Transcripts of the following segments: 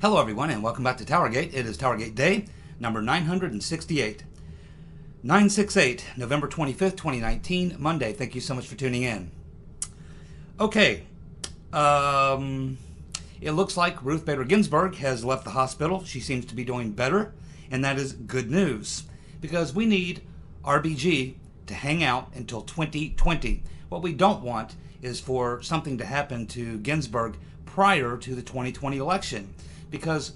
Hello everyone and welcome back to TowerGate. It is TowerGate Day number 968. 968, November 25th, 2019, Monday. Thank you so much for tuning in. Okay, it looks like Ruth Bader Ginsburg has left the hospital. She seems to be doing better, and that is good news because we need RBG to hang out until 2020. What we don't want is for something to happen to Ginsburg prior to the 2020 election. Because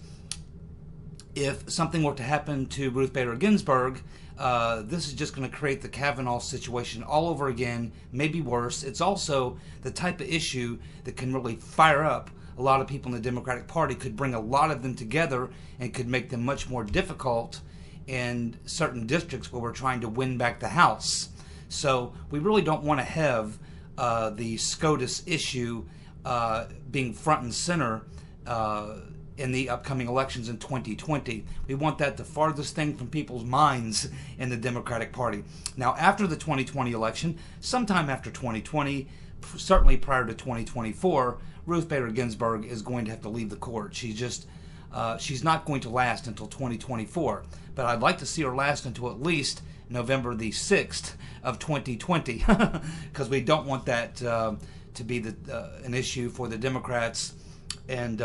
if something were to happen to Ruth Bader Ginsburg, this is just going to create the Kavanaugh situation all over again, maybe worse. It's also the type of issue that can really fire up a lot of people in the Democratic Party, could bring a lot of them together and could make them much more difficult in certain districts where we're trying to win back the House. So we really don't want to have the SCOTUS issue being front and center in the upcoming elections in 2020. We want that the farthest thing from people's minds in the Democratic Party. Now, after the 2020 election, sometime after 2020, certainly prior to 2024, Ruth Bader Ginsburg is going to have to leave the court. She's not going to last until 2024. But I'd like to see her last until at least November the 6th of 2020, because we don't want that to be an issue for the Democrats. And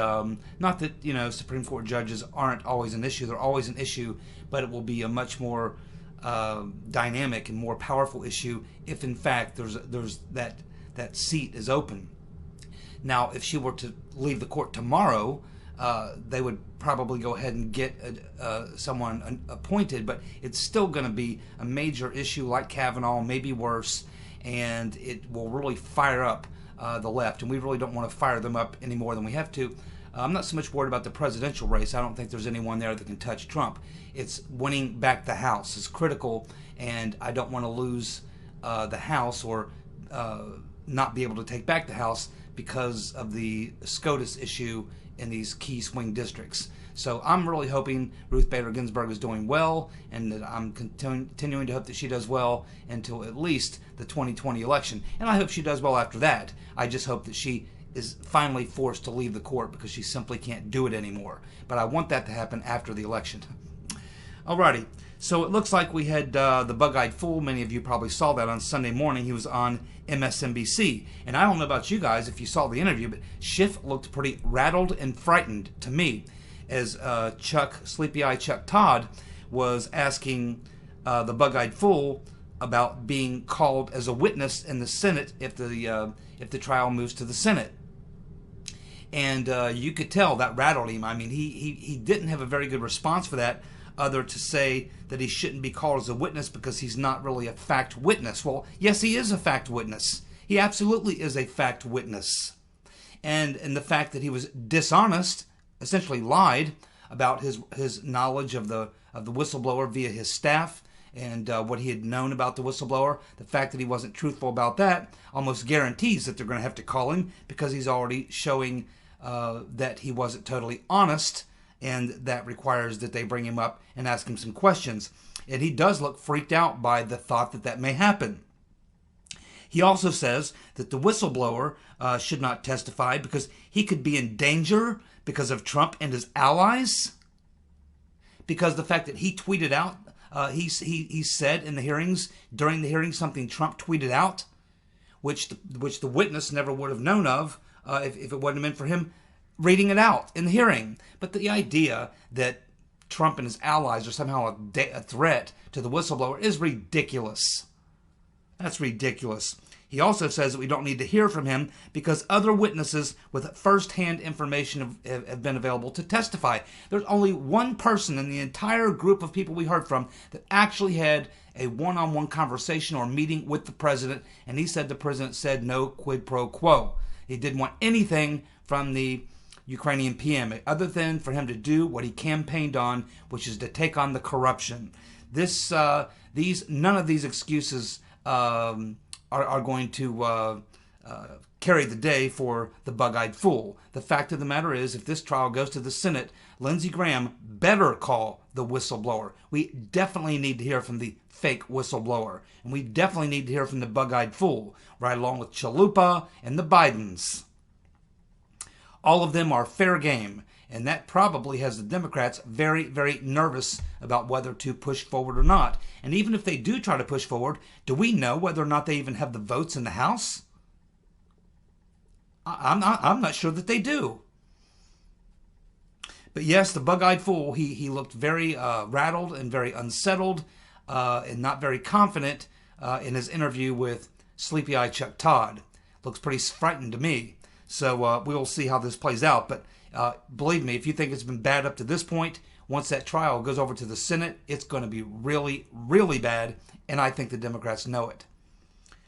not that, Supreme Court judges aren't always an issue. They're always an issue, but it will be a much more dynamic and more powerful issue if, in fact, there's that seat is open. Now, if she were to leave the court tomorrow, they would probably go ahead and get someone appointed, but it's still going to be a major issue like Kavanaugh, maybe worse, and it will really fire up the left, and we really don't want to fire them up any more than we have to. I'm not so much worried about the presidential race. I don't think there's anyone there that can touch Trump. It's winning back the House is critical, and I don't want to lose the House or not be able to take back the House because of the SCOTUS issue in these key swing districts. So I'm really hoping Ruth Bader Ginsburg is doing well, and that I'm continuing to hope that she does well until at least the 2020 election. And I hope she does well after that. I just hope that she is finally forced to leave the court because she simply can't do it anymore. But I want that to happen after the election. Alrighty, so it looks like we had the bug-eyed fool. Many of you probably saw that on Sunday morning. He was on MSNBC. And I don't know about you guys if you saw the interview, but Schiff looked pretty rattled and frightened to me, as Sleepy-Eye Chuck Todd was asking the bug-eyed fool about being called as a witness in the Senate if the trial moves to the Senate. And you could tell that rattled him. I mean, he didn't have a very good response for that, other to say that he shouldn't be called as a witness because he's not really a fact witness. Well, yes, he is a fact witness. He absolutely is a fact witness. And the fact that he was dishonest, essentially lied about his knowledge of the whistleblower via his staff and what he had known about the whistleblower. The fact that he wasn't truthful about that almost guarantees that they're going to have to call him because he's already showing that he wasn't totally honest, and that requires that they bring him up and ask him some questions. And he does look freaked out by the thought that may happen. He also says that the whistleblower should not testify because he could be in danger because of Trump and his allies. Because the fact that he tweeted out, he said in the hearings, during the hearings, something Trump tweeted out, which the witness never would have known of if it wouldn't have been for him reading it out in the hearing. But the idea that Trump and his allies are somehow a threat to the whistleblower is ridiculous. That's ridiculous. He also says that we don't need to hear from him because other witnesses with first-hand information have been available to testify. There's only one person in the entire group of people we heard from that actually had a one-on-one conversation or meeting with the president, and he said the president said no quid pro quo. He didn't want anything from the Ukrainian PM other than for him to do what he campaigned on, which is to take on the corruption. None of these excuses are going to carry the day for the bug-eyed fool. The fact of the matter is, if this trial goes to the Senate, Lindsey Graham better call the whistleblower. We definitely need to hear from the fake whistleblower. And we definitely need to hear from the bug-eyed fool, right along with Chalupa and the Bidens. All of them are fair game. And that probably has the Democrats very, very nervous about whether to push forward or not. And even if they do try to push forward, do we know whether or not they even have the votes in the House? I'm not sure that they do. But yes, the bug-eyed fool, he looked very rattled and very unsettled and not very confident in his interview with Sleepy-eyed Chuck Todd. Looks pretty frightened to me. So we will see how this plays out. But believe me, if you think it's been bad up to this point, once that trial goes over to the Senate, it's going to be really, really bad. And I think the Democrats know it.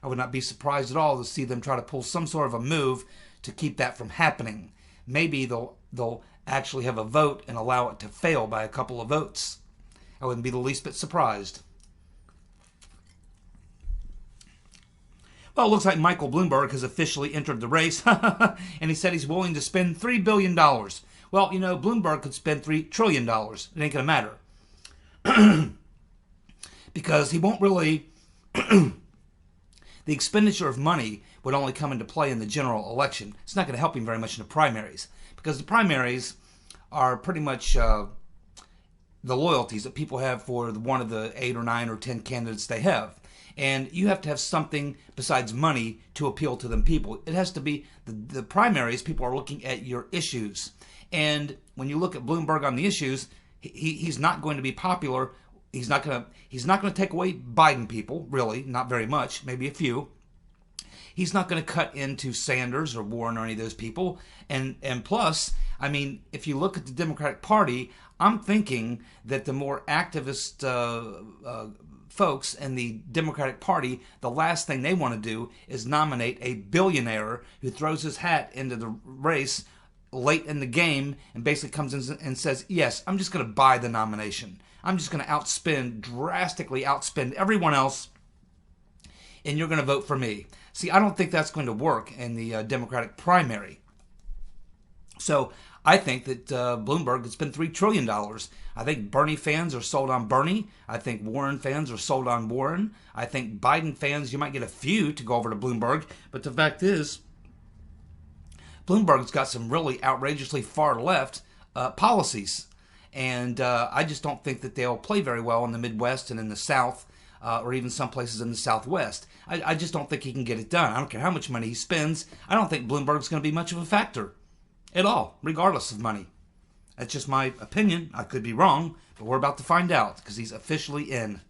I would not be surprised at all to see them try to pull some sort of a move to keep that from happening. Maybe they'll actually have a vote and allow it to fail by a couple of votes. I wouldn't be the least bit surprised. Well, it looks like Michael Bloomberg has officially entered the race, and he said he's willing to spend $3 billion. Well, you know, Bloomberg could spend $3 trillion. It ain't going to matter. Because he won't really... the expenditure of money would only come into play in the general election. It's not going to help him very much in the primaries. Because the primaries are pretty much the loyalties that people have for one of the 8 or 9 or 10 candidates they have. And you have to have something besides money to appeal to them people. It has to be the primaries. People are looking at your issues. And when you look at Bloomberg on the issues, he's not going to be popular. He's not going to take away Biden people, really, not very much, maybe a few. He's not going to cut into Sanders or Warren or any of those people. And plus, I mean, if you look at the Democratic Party, I'm thinking that the more activist folks in the Democratic Party, the last thing they want to do is nominate a billionaire who throws his hat into the race late in the game and basically comes in and says, yes, I'm just going to buy the nomination. I'm just going to drastically outspend everyone else, and you're going to vote for me. See, I don't think that's going to work in the Democratic primary. So I think that Bloomberg could spend $3 trillion. I think Bernie fans are sold on Bernie. I think Warren fans are sold on Warren. I think Biden fans, you might get a few to go over to Bloomberg. But the fact is, Bloomberg's got some really outrageously far left policies. And I just don't think that they'll play very well in the Midwest and in the South, or even some places in the Southwest. I just don't think he can get it done. I don't care how much money he spends. I don't think Bloomberg's going to be much of a factor at all, regardless of money. That's just my opinion. I could be wrong, but we're about to find out because he's officially in.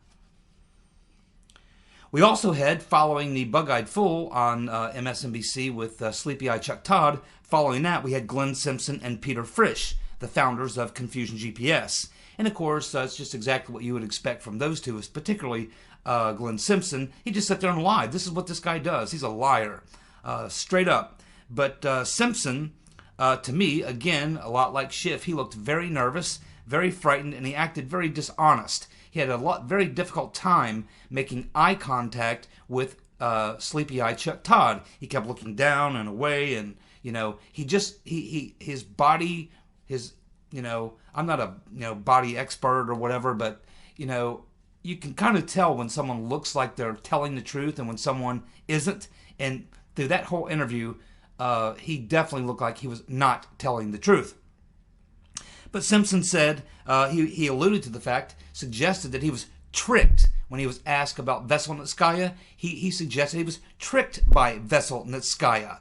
We also had, following the bug-eyed fool on MSNBC with Sleepy-eyed Chuck Todd, following that we had Glenn Simpson and Peter Frisch, the founders of Confusion GPS. And of course, it's just exactly what you would expect from those two, particularly Glenn Simpson. He just sat there and lied. This is what this guy does. He's a liar, straight up. But Simpson, to me, again, a lot like Schiff, he looked very nervous, very frightened, and he acted very dishonest. He had a very difficult time making eye contact with Sleepy-eyed Chuck Todd. He kept looking down and away, and his body, I'm not a body expert or whatever, but you can kind of tell when someone looks like they're telling the truth and when someone isn't. And through that whole interview, he definitely looked like he was not telling the truth. But Simpson said, he alluded to the fact, suggested that he was tricked when he was asked about Veselnitskaya. He suggested he was tricked by Veselnitskaya.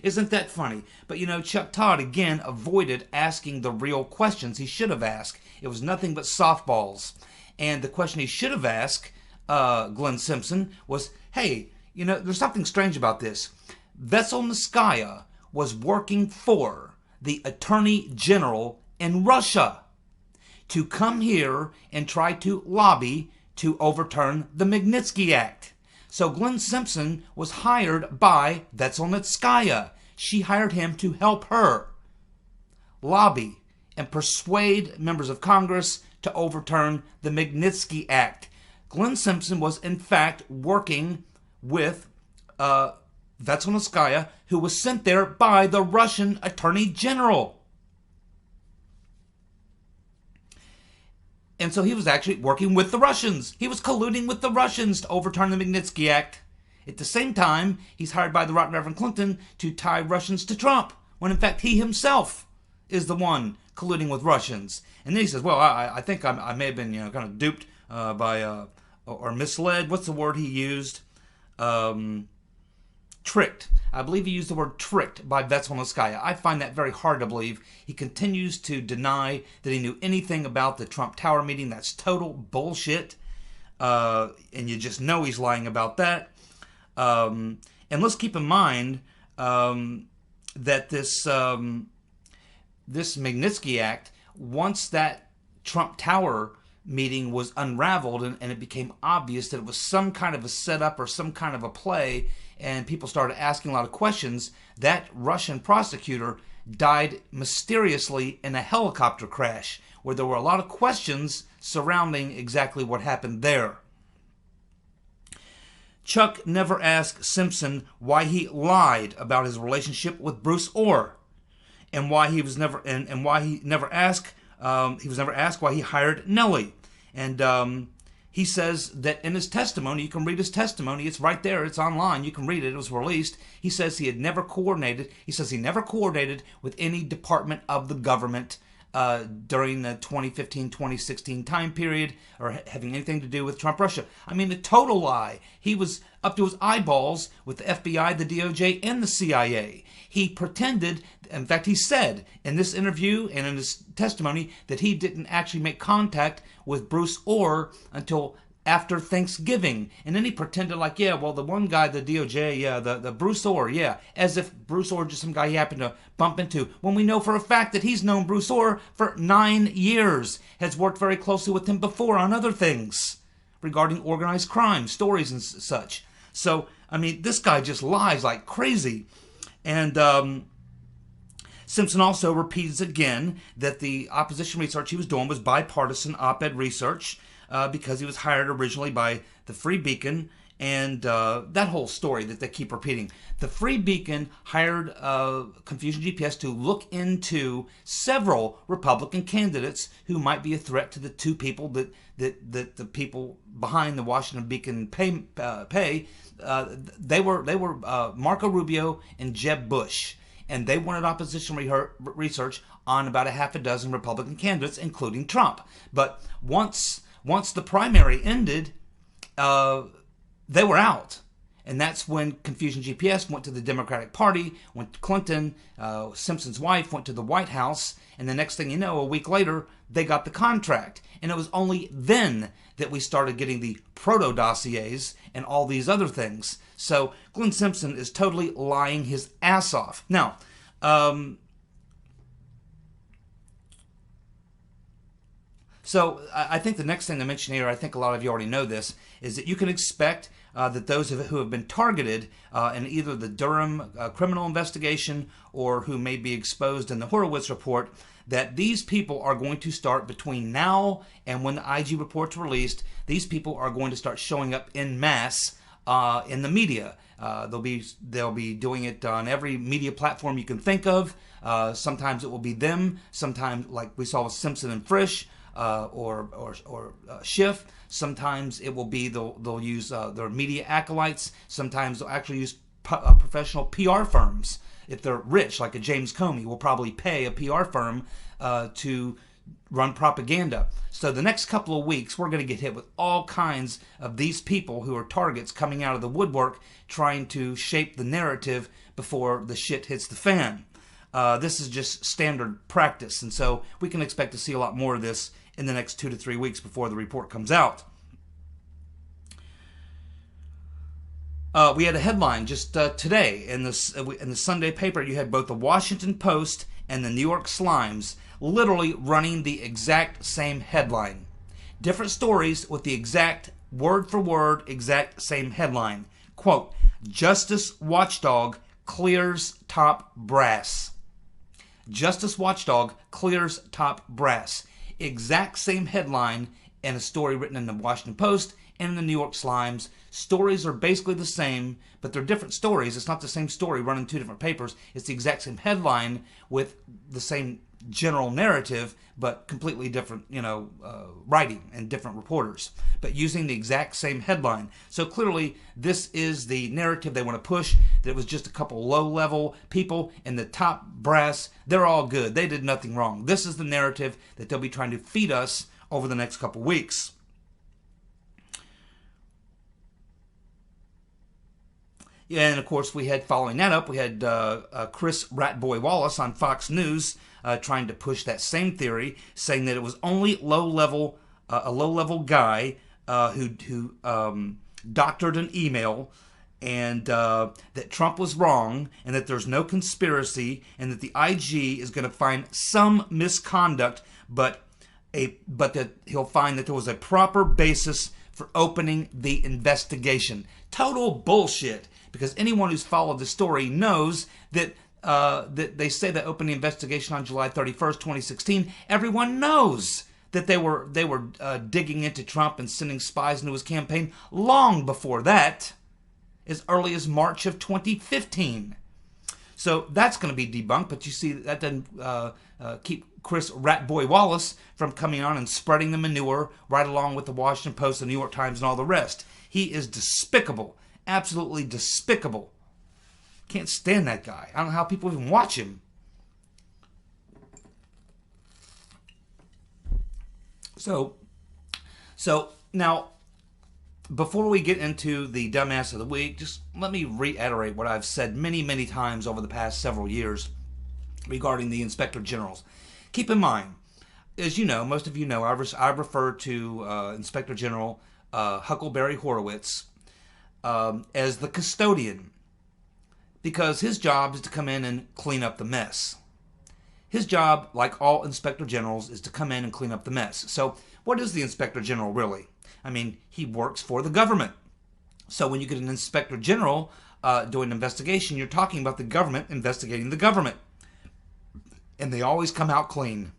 Isn't that funny? But Chuck Todd, again, avoided asking the real questions he should have asked. It was nothing but softballs. And the question he should have asked, Glenn Simpson, was, hey, there's something strange about this. Veselnitskaya was working for the Attorney General in Russia to come here and try to lobby to overturn the Magnitsky Act. So Glenn Simpson was hired by Veselnitskaya. She hired him to help her lobby and persuade members of Congress to overturn the Magnitsky Act. Glenn Simpson was in fact working with Veselnitskaya, who was sent there by the Russian Attorney General. And so he was actually working with the Russians. He was colluding with the Russians to overturn the Magnitsky Act. At the same time, he's hired by the Right Reverend Clinton to tie Russians to Trump, when in fact he himself is the one colluding with Russians. And then he says, well, I think I may have been, kind of duped by, or misled. What's the word he used? Tricked. I believe he used the word tricked by Vetselnskaya. I find that very hard to believe. He continues to deny that he knew anything about the Trump Tower meeting. That's total bullshit. And you just know he's lying about that. And let's keep in mind that this Magnitsky Act, once that Trump Tower meeting was unraveled and it became obvious that it was some kind of a setup or some kind of a play, and people started asking a lot of questions, that Russian prosecutor died mysteriously in a helicopter crash where there were a lot of questions surrounding exactly what happened there. Chuck never asked Simpson why he lied about his relationship with Bruce Orr, and why he was never asked why he hired Nellie. And he says that in his testimony, you can read his testimony. It's right there. It's online. You can read it. It was released. He says he never coordinated with any department of the government during the 2015-2016 time period, or having anything to do with Trump-Russia. I mean, a total lie. He was up to his eyeballs with the FBI, the DOJ, and the CIA. He pretended, in fact, he said in this interview and in his testimony that he didn't actually make contact with Bruce Orr until after Thanksgiving. And then he pretended like, yeah, well, the one guy, the DOJ, yeah, the Bruce Orr, yeah, as if Bruce Orr just some guy he happened to bump into, when we know for a fact that he's known Bruce Orr for 9 years, has worked very closely with him before on other things regarding organized crime, stories and such. So, I mean, this guy just lies like crazy. And Simpson also repeats again that the opposition research he was doing was bipartisan op-ed research, because he was hired originally by the Free Beacon, and that whole story that they keep repeating. The Free Beacon hired Confusion GPS to look into several Republican candidates who might be a threat to the two people that the people behind the Washington Beacon pay. They were Marco Rubio and Jeb Bush, and they wanted opposition research on about a half a dozen Republican candidates, including Trump. But once the primary ended, they were out. And that's when Confusion GPS went to the Democratic Party, went to Clinton, Simpson's wife went to the White House, and the next thing you know, a week later, they got the contract. And it was only then that we started getting the proto-dossiers and all these other things. So Glenn Simpson is totally lying his ass off. Now, so I think the next thing to mention here, I think a lot of you already know this, is that you can expect that those who have been targeted in either the Durham criminal investigation or who may be exposed in the Horowitz report, that these people are going to start between now and when the IG report's released, these people are going to start showing up en masse in the media. They'll be doing it on every media platform you can think of. Sometimes it will be them. Sometimes, like we saw with Simpson and Frisch, or Schiff. Sometimes it will be they'll use their media acolytes. Sometimes they'll actually use professional PR firms. If they're rich, like a James Comey, will probably pay a PR firm to run propaganda. So the next couple of weeks, we're going to get hit with all kinds of these people who are targets coming out of the woodwork, trying to shape the narrative before the shit hits the fan. This is just standard practice, and so we can expect to see a lot more of this in the next 2 to 3 weeks before the report comes out. We had a headline just today in the Sunday paper. You had both the Washington Post and the New York Slimes literally running the exact same headline. Different stories with the exact word for word, exact same headline. Quote, Justice Watchdog clears top brass. Justice Watchdog clears top brass. Exact same headline and a story written in the Washington Post and in the New York Slimes. Stories are basically the same, but they're different stories. It's not the same story run in two different papers. It's the exact same headline with the same general narrative, but completely different, writing and different reporters, but using the exact same headline. So clearly, this is the narrative they want to push, that it was just a couple low-level people, and the top brass, they're all good. They did nothing wrong. This is the narrative that they'll be trying to feed us over the next couple weeks. Yeah, and of course, following that up, we had Chris Ratboy Wallace on Fox News trying to push that same theory, saying that it was only a low-level guy who doctored an email, and that Trump was wrong, and that there's no conspiracy, and that the IG is going to find some misconduct, but that he'll find that there was a proper basis for opening the investigation. Total bullshit. Because anyone who's followed the story knows that that they say they opened the investigation on July 31st, 2016. Everyone knows that they were digging into Trump and sending spies into his campaign long before that, as early as March of 2015. So that's going to be debunked, but you see that doesn't keep Chris Ratboy Wallace from coming on and spreading the manure right along with the Washington Post, the New York Times, and all the rest. He is despicable. Absolutely despicable. Can't stand that guy. I don't know how people even watch him. So now, before we get into the dumbass of the week, just let me reiterate what I've said many, many times over the past several years regarding the Inspector Generals. Keep in mind, as you know, most of you know, I refer to Inspector General Huckleberry Horowitz as the custodian, because his job is to come in and clean up the mess. His job, like all Inspector Generals, is to come in and clean up the mess. So what is the Inspector General really? I mean, he works for the government. So when you get an Inspector General doing an investigation, you're talking about the government investigating the government. And they always come out clean.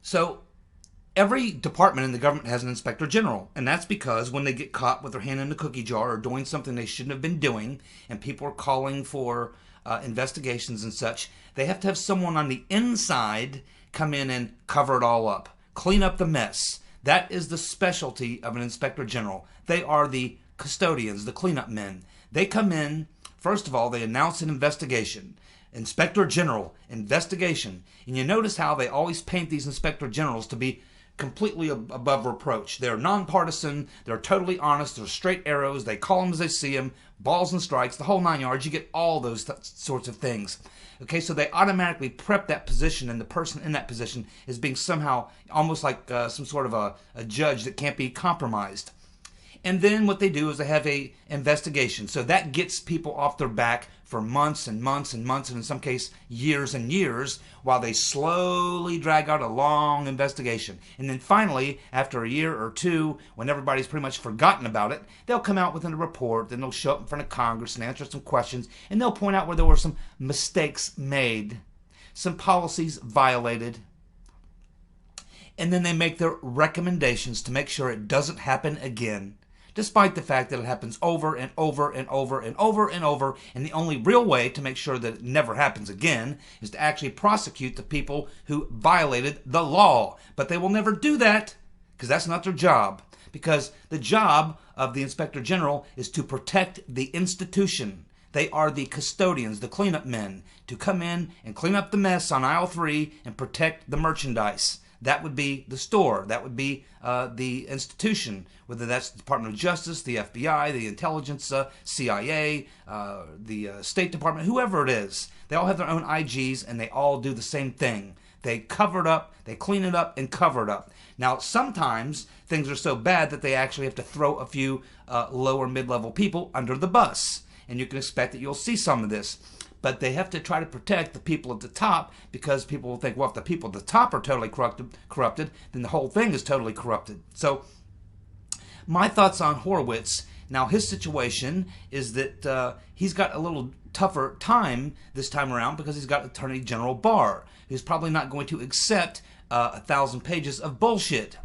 So every department in the government has an Inspector General, and that's because when they get caught with their hand in the cookie jar or doing something they shouldn't have been doing, and people are calling for investigations and such, they have to have someone on the inside come in and cover it all up, clean up the mess. That is the specialty of an Inspector General. They are the custodians, the cleanup men. They come in, first of all, they announce an investigation. Inspector General, investigation. And you notice how they always paint these Inspector Generals to be completely above reproach. They're nonpartisan, they're totally honest, they're straight arrows, they call them as they see them, balls and strikes, the whole 9 yards. You get all those sorts of things. Okay, so they automatically prep that position, and the person in that position is being somehow almost like some sort of a judge that can't be compromised. And then what they do is they have a investigation. So that gets people off their back for months and months and months, and in some case years and years, while they slowly drag out a long investigation. And then finally, after a year or two, when everybody's pretty much forgotten about it, they'll come out with a report, then they'll show up in front of Congress and answer some questions, and they'll point out where there were some mistakes made, some policies violated, and then they make their recommendations to make sure it doesn't happen again. Despite the fact that it happens over and over and over and over and over, and the only real way to make sure that it never happens again is to actually prosecute the people who violated the law. But they will never do that, because that's not their job. Because the job of the Inspector General is to protect the institution. They are the custodians, the cleanup men, to come in and clean up the mess on aisle 3 and protect the merchandise. That would be the store. That would be the institution, whether that's the Department of Justice, the FBI, the intelligence, CIA, the State Department, whoever it is. They all have their own IGs, and they all do the same thing. They cover it up, they clean it up, and cover it up. Now, sometimes things are so bad that they actually have to throw a few lower mid-level people under the bus. And you can expect that you'll see some of this. But they have to try to protect the people at the top, because people will think, well, if the people at the top are totally corrupted, then the whole thing is totally corrupted. So my thoughts on Horowitz, now his situation is that he's got a little tougher time this time around because he's got Attorney General Barr, who's probably not going to accept 1,000 pages of bullshit.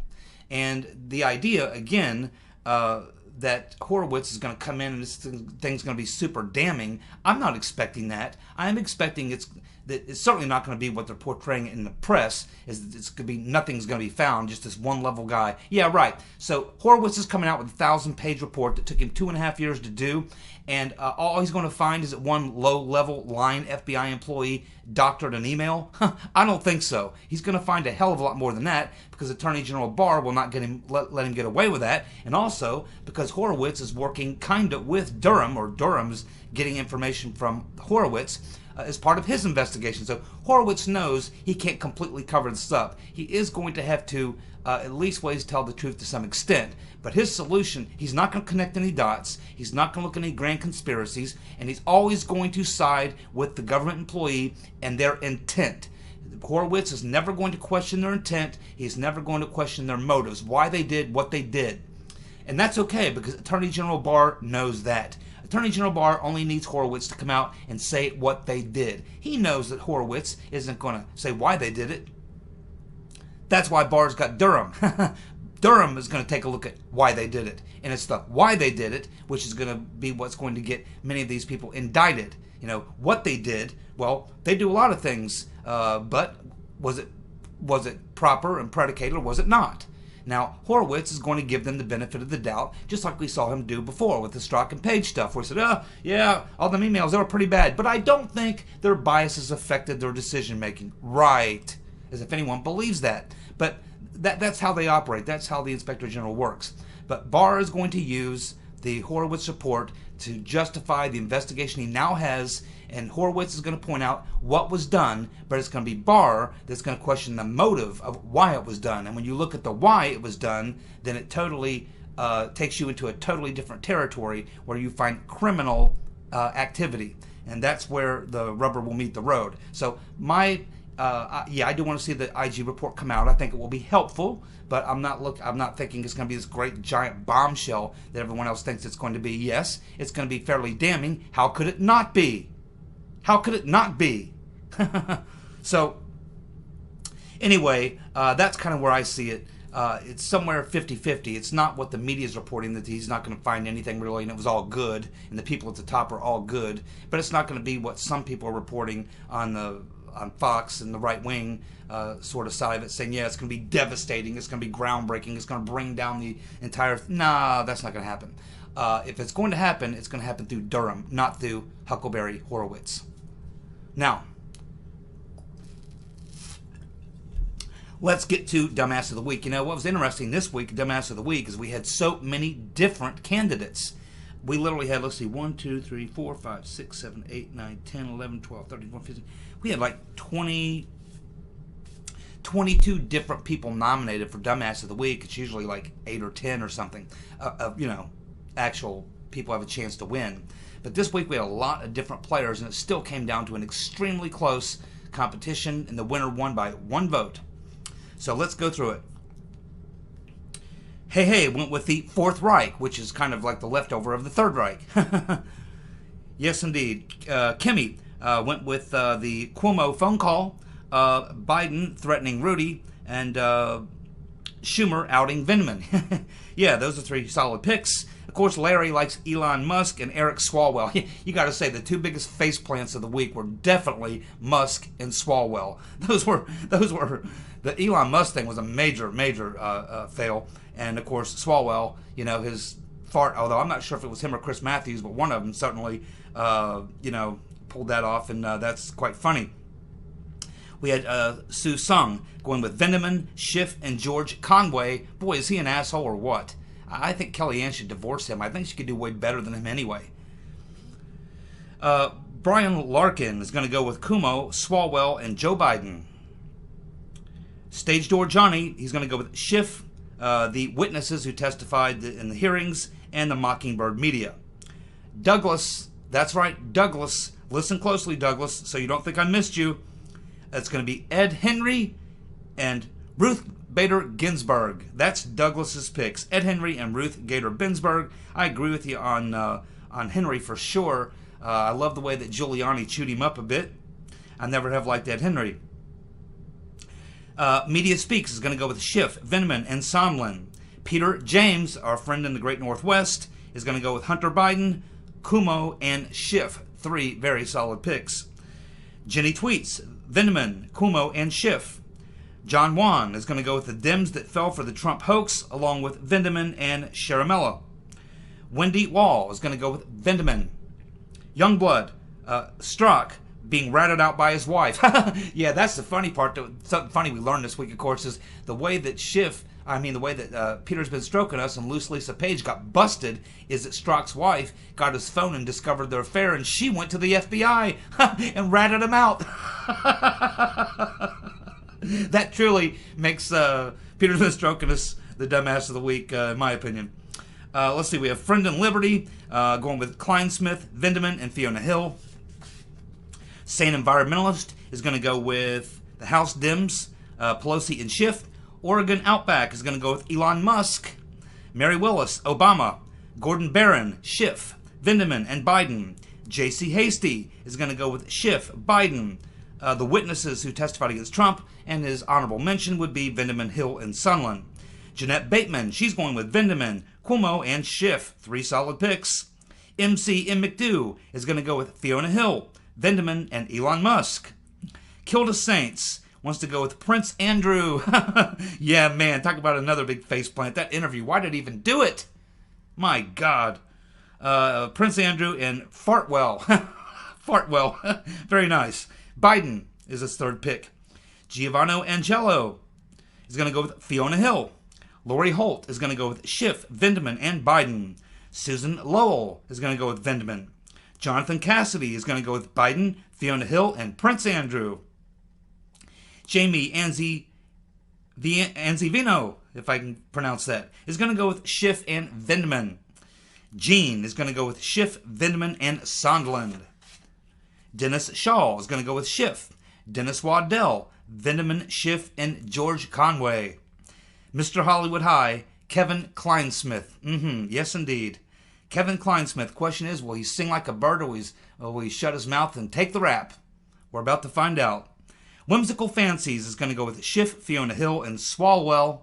And the idea, again, that Horowitz is going to come in and this thing's going to be super damning, I'm not expecting that. I'm expecting that it's certainly not going to be what they're portraying in the press. Is it's going to be nothing's going to be found, just this one level guy. Yeah, right. So Horowitz is coming out with a 1,000-page report that took him 2.5 years to do, and all he's going to find is that one low-level line FBI employee doctored an email. I don't think so. He's going to find a hell of a lot more than that, because Attorney General Barr will not let him get away with that, and also because Horowitz is working kind of with Durham, or Durham's getting information from Horowitz as part of his investigation. So Horowitz knows he can't completely cover this up. He is going to have to at least ways tell the truth to some extent. But his solution, he's not going to connect any dots. He's not going to look at any grand conspiracies. And he's always going to side with the government employee and their intent. Horowitz is never going to question their intent. He's never going to question their motives, why they did what they did. And that's okay, because Attorney General Barr knows that. Attorney General Barr only needs Horowitz to come out and say what they did. He knows that Horowitz isn't going to say why they did it. That's why Barr's got Durham. Durham is going to take a look at why they did it. And it's the why they did it, which is going to be what's going to get many of these people indicted. You know, what they did, well, they do a lot of things, but was it proper and predicated, or was it not? Now, Horowitz is going to give them the benefit of the doubt, just like we saw him do before with the Strzok and Page stuff, where he said, yeah, all them emails, they were pretty bad, but I don't think their biases affected their decision-making. Right. As if anyone believes that. But that's how they operate. That's how the Inspector General works. But Barr is going to use the Horowitz report to justify the investigation he now has, and Horowitz is going to point out what was done, but it's going to be Barr that's going to question the motive of why it was done. And when you look at the why it was done, then it totally takes you into a totally different territory where you find criminal activity. And that's where the rubber will meet the road. So I do want to see the IG report come out. I think it will be helpful, but I'm not thinking it's going to be this great giant bombshell that everyone else thinks it's going to be. Yes, it's going to be fairly damning. How could it not be? How could it not be? So anyway, that's kind of where I see it. It's somewhere 50-50. It's not what the media is reporting, that he's not going to find anything really and it was all good and the people at the top are all good, but it's not going to be what some people are reporting on Fox and the right-wing sort of side of it, saying, yeah, it's going to be devastating, it's going to be groundbreaking, it's going to bring down the entire... Nah, that's not going to happen. If it's going to happen, it's going to happen through Durham, not through Huckleberry Horowitz. Now, let's get to Dumbass of the Week. You know, what was interesting this week, Dumbass of the Week, is we had so many different candidates. We literally had, let's see, 1, 2, 3, 4, 5, 6, 7, 8, 9, 10, 11, 12, 13, 14, 15. We had like 22 different people nominated for Dumbass of the Week. It's usually like 8 or 10 or something. Actual people have a chance to win. But this week we had a lot of different players, and it still came down to an extremely close competition, and the winner won by 1 vote. So let's go through it. Hey went with the Fourth Reich, which is kind of like the leftover of the Third Reich. Yes, indeed. Kimmy went with the Cuomo phone call, Biden threatening Rudy, and Schumer outing Vindman. Yeah, those are 3 solid picks. Of course, Larry likes Elon Musk and Eric Swalwell. You got to say, the 2 biggest faceplants of the week were definitely Musk and Swalwell. Those were the Elon Musk thing was a major fail, and of course Swalwell, you know, his fart. Although I'm not sure if it was him or Chris Matthews, but one of them certainly, pulled that off, and that's quite funny. We had Sue Sung going with Vindman, Schiff, and George Conway. Boy, is he an asshole or what? I think Kellyanne should divorce him. I think she could do way better than him anyway. Brian Larkin is going to go with Cuomo, Swalwell, and Joe Biden. Stage Door Johnny, he's going to go with Schiff, the witnesses who testified in the hearings, and the Mockingbird media. Douglas, that's right, Douglas. Listen closely, Douglas, so you don't think I missed you. It's going to be Ed Henry and Ruth Bader Ginsburg. That's Douglas's picks. Ed Henry and Ruth Bader Ginsburg. I agree with you on Henry for sure. I love the way that Giuliani chewed him up a bit. I never have liked Ed Henry. Media Speaks is going to go with Schiff, Vindman, and Sondland. Peter James, our friend in the Great Northwest, is going to go with Hunter Biden, Cuomo, and Schiff. 3 very solid picks. Jenny tweets, Vindman, Cuomo, and Schiff. John Wan is going to go with the Dems that fell for the Trump hoax, along with Vindman and Sharamella. Wendy Wall is going to go with Vindman. Youngblood, Strzok, being ratted out by his wife. Yeah, that's the funny part. Something funny we learned this week, of course, is the way that the way that Peter's been stroking us and Loose Lisa Page got busted is that Strzok's wife got his phone and discovered their affair, and she went to the FBI and ratted him out. That truly makes Peter's been stroking us the dumbass of the week, in my opinion. Let's see, we have Friend and Liberty going with Kleinsmith, Vindman, and Fiona Hill. Sane Environmentalist is going to go with the House Dems, Pelosi and Schiff. Oregon Outback is going to go with Elon Musk. Mary Willis, Obama. Gordon Barron, Schiff, Vindman, and Biden. J.C. Hasty is going to go with Schiff, Biden. The witnesses who testified against Trump, and his honorable mention would be Vindman, Hill, and Sondland. Jeanette Bateman, she's going with Vindman, Cuomo, and Schiff. 3 solid picks. MC M. McDew is going to go with Fiona Hill, Vindman, and Elon Musk. Kilda Saints wants to go with Prince Andrew. Yeah, man, talk about another big faceplant. That interview, why did he even do it? My God. Prince Andrew and Fartwell. Fartwell. Very nice. Biden is his third pick. Giovanni Angelo is going to go with Fiona Hill. Lori Holt is going to go with Schiff, Vindman, and Biden. Susan Lowell is going to go with Vindman. Jonathan Cassidy is going to go with Biden, Fiona Hill, and Prince Andrew. Jamie Anzivino, if I can pronounce that, is going to go with Schiff and Vindman. Jean is going to go with Schiff, Vindman, and Sondland. Dennis Shaw is going to go with Schiff. Dennis Waddell, Vindman, Schiff, and George Conway. Mr. Hollywood High, Kevin Kleinsmith. Yes, indeed. Kevin Kleinsmith. Question is, will he sing like a bird, or will he shut his mouth and take the rap? We're about to find out. Whimsical Fancies is going to go with Schiff, Fiona Hill, and Swalwell.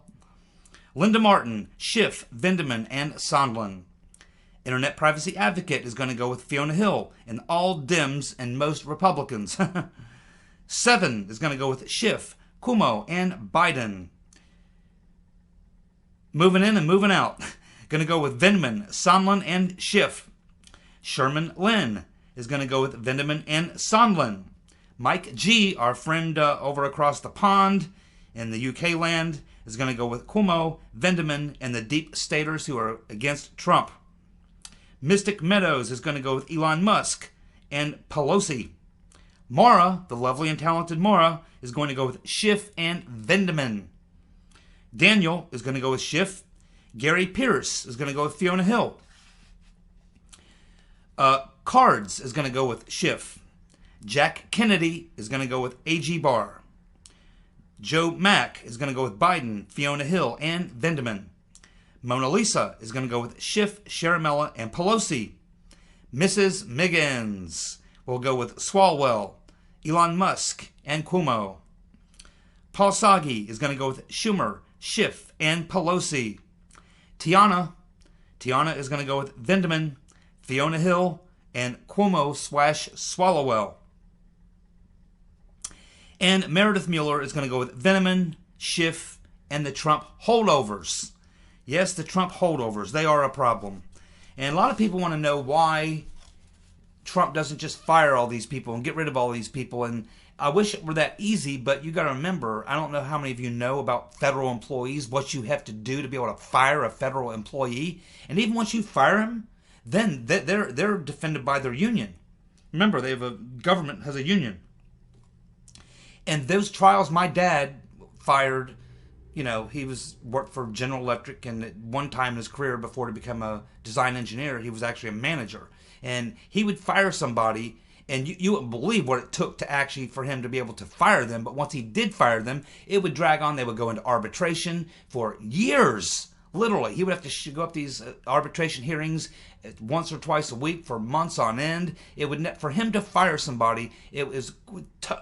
Linda Martin, Schiff, Vindman, and Sondland. Internet Privacy Advocate is going to go with Fiona Hill and all Dems and most Republicans. Seven is going to go with Schiff, Cuomo, and Biden. Moving in and moving out. Going to go with Vindman, Sondland, and Schiff. Sherman Lynn is going to go with Vindman and Sondland. Mike G., our friend over across the pond in the UK land, is going to go with Cuomo, Vindman, and the deep staters who are against Trump. Mystic Meadows is going to go with Elon Musk and Pelosi. Maura, the lovely and talented Maura, is going to go with Schiff and Vindman. Daniel is going to go with Schiff. Gary Pierce is going to go with Fiona Hill. Cards is going to go with Schiff. Jack Kennedy is going to go with A.G. Barr. Joe Mack is going to go with Biden, Fiona Hill, and Vindman. Mona Lisa is going to go with Schiff, Sharamella, and Pelosi. Mrs. Miggins will go with Swalwell, Elon Musk, and Cuomo. Paul Sagi is going to go with Schumer, Schiff, and Pelosi. Tiana is going to go with Vindman, Fiona Hill, and Cuomo/Swalwell. And Meredith Mueller is going to go with Vindman, Schiff, and the Trump holdovers. Yes, the Trump holdovers. They are a problem. And a lot of people want to know why Trump doesn't just fire all these people and get rid of all these people. And I wish it were that easy, but you got to remember, I don't know how many of you know about federal employees, what you have to do to be able to fire a federal employee. And even once you fire him, then they're defended by their union. Remember, government has a union. And those trials, my dad fired, he worked for General Electric, and at one time in his career before to become a design engineer, he was actually a manager. And he would fire somebody, and you wouldn't believe what it took to actually for him to be able to fire them. But once he did fire them, it would drag on. They would go into arbitration for years. Literally, he would have to go up these arbitration hearings once or twice a week for months on end. For him to fire somebody, it was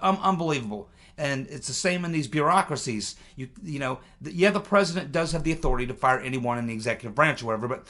unbelievable. And it's the same in these bureaucracies. The president does have the authority to fire anyone in the executive branch or whatever, but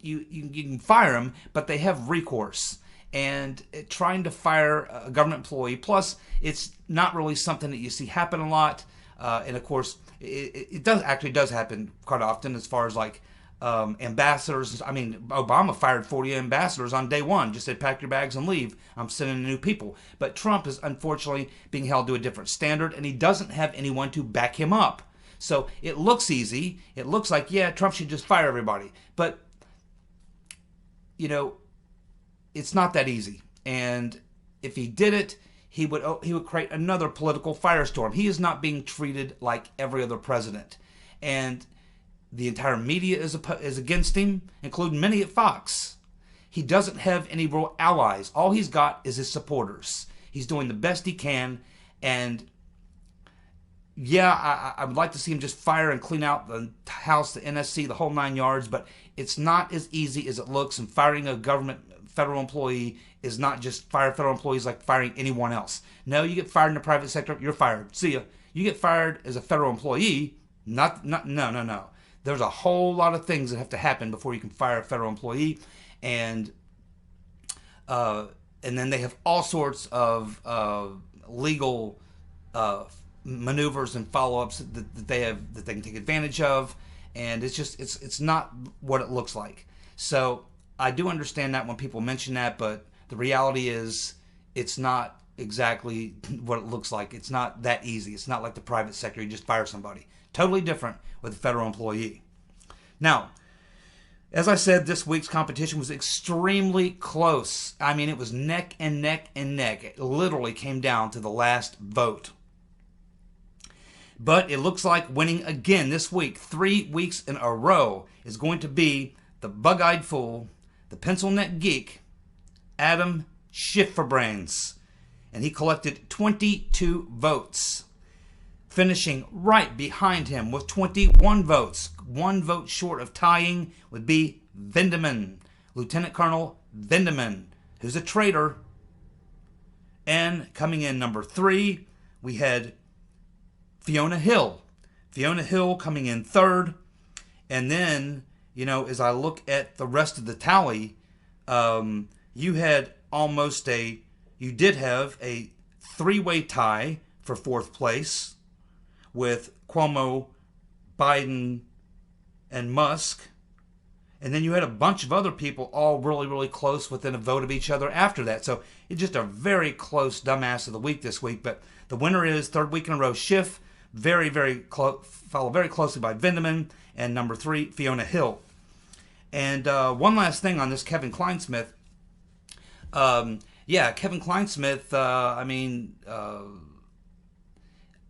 you can fire them, but they have recourse. and trying to fire a government employee. Plus, it's not really something that you see happen a lot. And of course, it does happen quite often as far as like ambassadors. I mean, Obama fired 40 ambassadors on day one. Just said, pack your bags and leave. I'm sending new people. But Trump is unfortunately being held to a different standard, and he doesn't have anyone to back him up. So it looks easy. It looks like, yeah, Trump should just fire everybody. But, you know, it's not that easy. And if he did it, he would create another political firestorm. He is not being treated like every other president. And the entire media is against him, including many at Fox. He doesn't have any real allies. All he's got is his supporters. He's doing the best he can. And yeah, I would like to see him just fire and clean out the House, the NSC, the whole 9 yards, but it's not as easy as it looks, and firing a government federal employee is not just fire federal employees like firing anyone else. No, you get fired in the private sector, you're fired. See ya. You get fired as a federal employee, no. There's a whole lot of things that have to happen before you can fire a federal employee, and then they have all sorts of legal maneuvers and follow-ups that they can take advantage of, and it's not what it looks like. So I do understand that when people mention that, but the reality is it's not exactly what it looks like. It's not that easy. It's not like the private sector. You just fire somebody. Totally different with a federal employee. Now, as I said, this week's competition was extremely close. I mean, it was neck and neck and neck. It literally came down to the last vote. But it looks like winning again this week, 3 weeks in a row, is going to be the bug-eyed fool, the pencil neck geek, Adam Schiff for brains. And he collected 22 votes, finishing right behind him with 21 votes. 1 vote short of tying would be Vendeman, Lieutenant Colonel Vendeman, who's a traitor. And coming in number 3, we had Fiona Hill. Fiona Hill coming in 3rd. And then, you know, as I look at the rest of the tally, you did have a 3-way tie for 4th place with Cuomo, Biden, and Musk. And then you had a bunch of other people all really, really close within a vote of each other after that. So it's just a very close dumbass of the week this week. But the winner is, 3rd week in a row, Schiff, very, very followed very closely by Vendeman, and number 3, Fiona Hill. And one last thing on this Kevin Kleinsmith. Kevin Kleinsmith,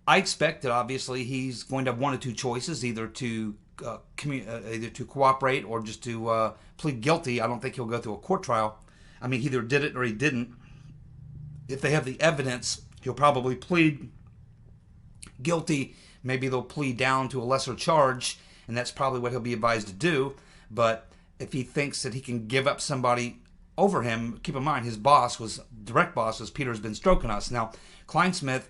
I expect that obviously he's going to have one of two choices, either to cooperate or just to plead guilty. I don't think he'll go through a court trial. I mean, he either did it or he didn't. If they have the evidence, he'll probably plead guilty. Maybe they'll plead down to a lesser charge, and that's probably what he'll be advised to do. But if he thinks that he can give up somebody over him, keep in mind his direct boss was Peter's been stroking us. Now, Kleinsmith,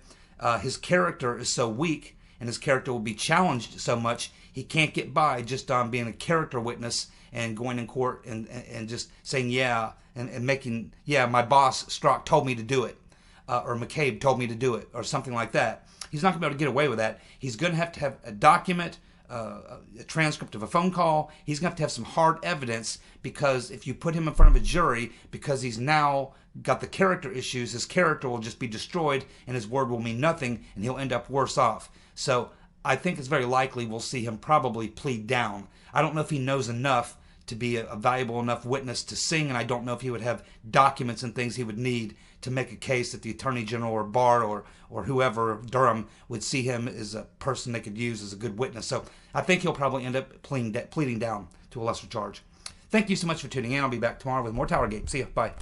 his character is so weak, and his character will be challenged so much, he can't get by just on being a character witness and going in court and just saying and making, my boss Strzok told me to do it, or McCabe told me to do it, or something like that. He's not going to be able to get away with that. He's going to have a document, a transcript of a phone call. He's going to have some hard evidence, because if you put him in front of a jury, because he's now got the character issues, his character will just be destroyed and his word will mean nothing, and he'll end up worse off. So I think it's very likely we'll see him probably plead down. I don't know if he knows enough to be a valuable enough witness to sing, and I don't know if he would have documents and things he would need to make a case that the Attorney General or Barr or whoever, Durham, would see him as a person they could use as a good witness. So I think he'll probably end up pleading down to a lesser charge. Thank you so much for tuning in. I'll be back tomorrow with more TowerGate. See ya. Bye.